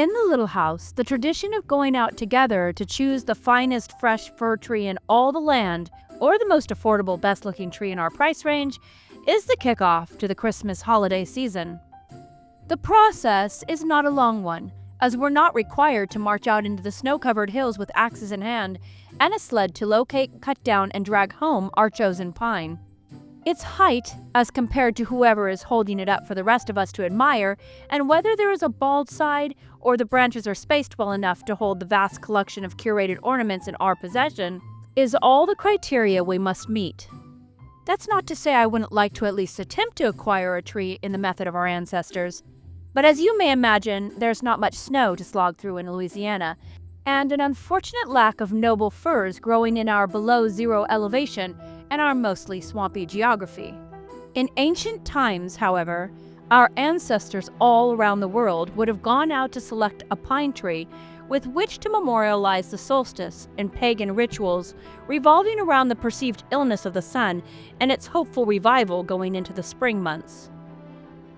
In the little house, the tradition of going out together to choose the finest fresh fir tree in all the land, or the most affordable, best-looking tree in our price range, is the kickoff to the Christmas holiday season. The process is not a long one, as we're not required to march out into the snow-covered hills with axes in hand and a sled to locate, cut down, and drag home our chosen pine. Its height, as compared to whoever is holding it up for the rest of us to admire, and whether there is a bald side or the branches are spaced well enough to hold the vast collection of curated ornaments in our possession, is all the criteria we must meet. That's not to say I wouldn't like to at least attempt to acquire a tree in the method of our ancestors, but as you may imagine, there's not much snow to slog through in Louisiana, and an unfortunate lack of noble firs growing in our below-zero elevation and our mostly swampy geography. In ancient times, however, our ancestors all around the world would have gone out to select a pine tree with which to memorialize the solstice in pagan rituals revolving around the perceived illness of the sun and its hopeful revival going into the spring months.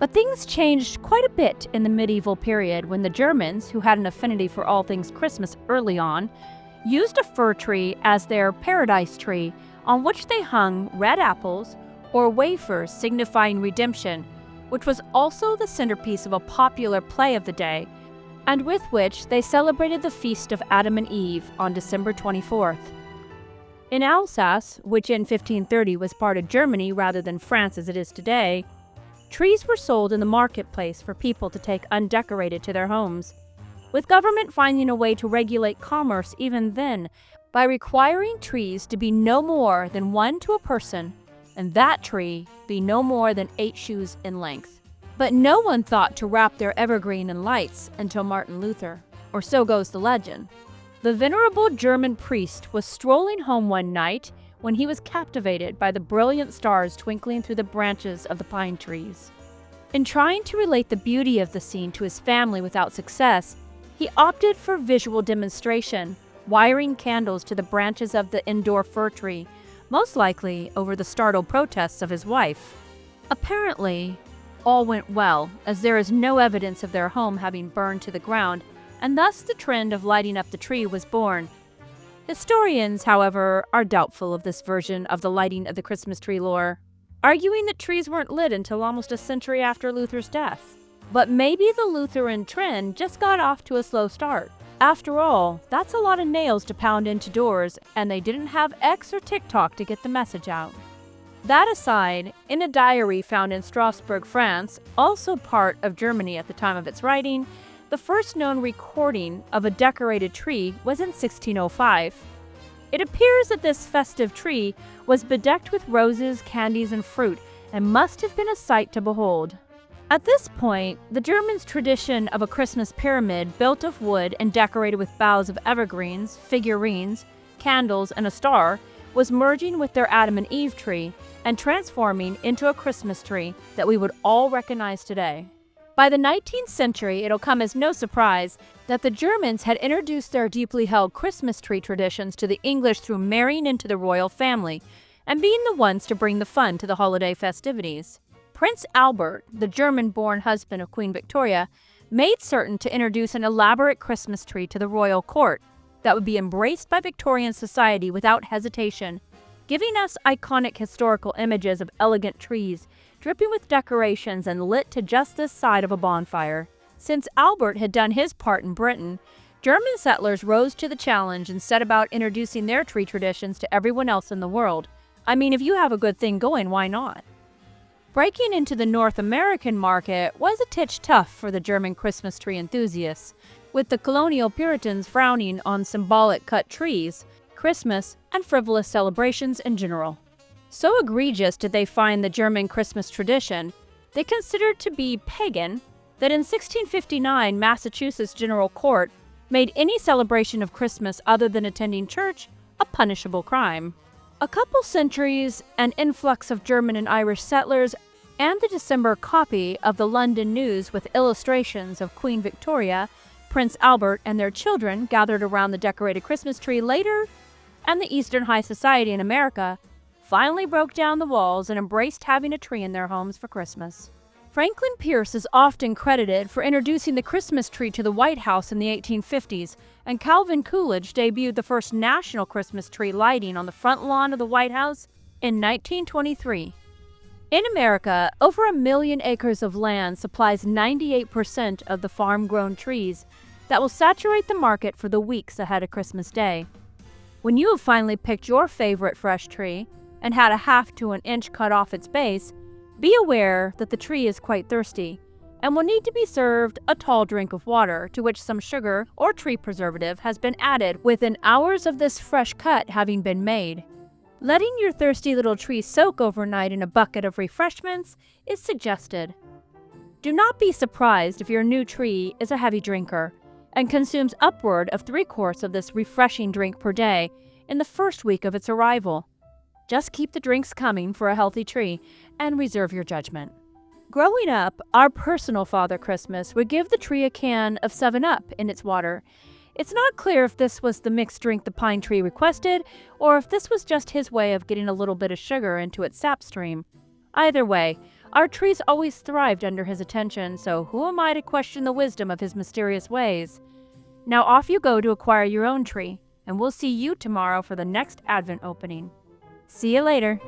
But things changed quite a bit in the medieval period when the Germans, who had an affinity for all things Christmas early on, used a fir tree as their paradise tree on which they hung red apples or wafers signifying redemption, which was also the centerpiece of a popular play of the day, and with which they celebrated the feast of Adam and Eve on December 24th. In Alsace, which in 1530 was part of Germany rather than France as it is today, trees were sold in the marketplace for people to take undecorated to their homes, with government finding a way to regulate commerce even then by requiring trees to be no more than one to a person, and that tree be no more than 8 shoes in length. But no one thought to wrap their evergreen in lights until Martin Luther, or so goes the legend. The venerable German priest was strolling home one night when he was captivated by the brilliant stars twinkling through the branches of the pine trees. In trying to relate the beauty of the scene to his family without success, he opted for visual demonstration, wiring candles to the branches of the indoor fir tree, most likely over the startled protests of his wife. Apparently, all went well, as there is no evidence of their home having burned to the ground, and thus the trend of lighting up the tree was born. Historians, however, are doubtful of this version of the lighting of the Christmas tree lore, arguing that trees weren't lit until almost a century after Luther's death. But maybe the Lutheran trend just got off to a slow start. After all, that's a lot of nails to pound into doors, and they didn't have X or TikTok to get the message out. That aside, in a diary found in Strasbourg, France, also part of Germany at the time of its writing, the first known recording of a decorated tree was in 1605. It appears that this festive tree was bedecked with roses, candies, and fruit, and must have been a sight to behold. At this point, the Germans' tradition of a Christmas pyramid built of wood and decorated with boughs of evergreens, figurines, candles, and a star was merging with their Adam and Eve tree and transforming into a Christmas tree that we would all recognize today. By the 19th century, it'll come as no surprise that the Germans had introduced their deeply held Christmas tree traditions to the English through marrying into the royal family and being the ones to bring the fun to the holiday festivities. Prince Albert, the German-born husband of Queen Victoria, made certain to introduce an elaborate Christmas tree to the royal court that would be embraced by Victorian society without hesitation, giving us iconic historical images of elegant trees dripping with decorations and lit to just this side of a bonfire. Since Albert had done his part in Britain, German settlers rose to the challenge and set about introducing their tree traditions to everyone else in the world. I mean, if you have a good thing going, why not? Breaking into the North American market was a titch tough for the German Christmas tree enthusiasts, with the colonial Puritans frowning on symbolic cut trees, Christmas, and frivolous celebrations in general. So egregious did they find the German Christmas tradition, they considered to be pagan, that in 1659 Massachusetts General Court made any celebration of Christmas other than attending church a punishable crime. A couple centuries, an influx of German and Irish settlers, and the December copy of the London News with illustrations of Queen Victoria, Prince Albert, and their children gathered around the decorated Christmas tree later, and the Eastern High Society in America finally broke down the walls and embraced having a tree in their homes for Christmas. Franklin Pierce is often credited for introducing the Christmas tree to the White House in the 1850s, and Calvin Coolidge debuted the first national Christmas tree lighting on the front lawn of the White House in 1923. In America, over 1 million acres of land supplies 98% of the farm-grown trees that will saturate the market for the weeks ahead of Christmas Day. When you have finally picked your favorite fresh tree and had a half to an inch cut off its base, be aware that the tree is quite thirsty and will need to be served a tall drink of water to which some sugar or tree preservative has been added within hours of this fresh cut having been made. Letting your thirsty little tree soak overnight in a bucket of refreshments is suggested. Do not be surprised if your new tree is a heavy drinker and consumes upward of 3 quarts of this refreshing drink per day in the first week of its arrival. Just keep the drinks coming for a healthy tree and reserve your judgment. Growing up, our personal Father Christmas would give the tree a can of 7-Up in its water. It's not clear if this was the mixed drink the pine tree requested, or if this was just his way of getting a little bit of sugar into its sap stream. Either way, our trees always thrived under his attention, so who am I to question the wisdom of his mysterious ways? Now off you go to acquire your own tree, and we'll see you tomorrow for the next Advent opening. See you later.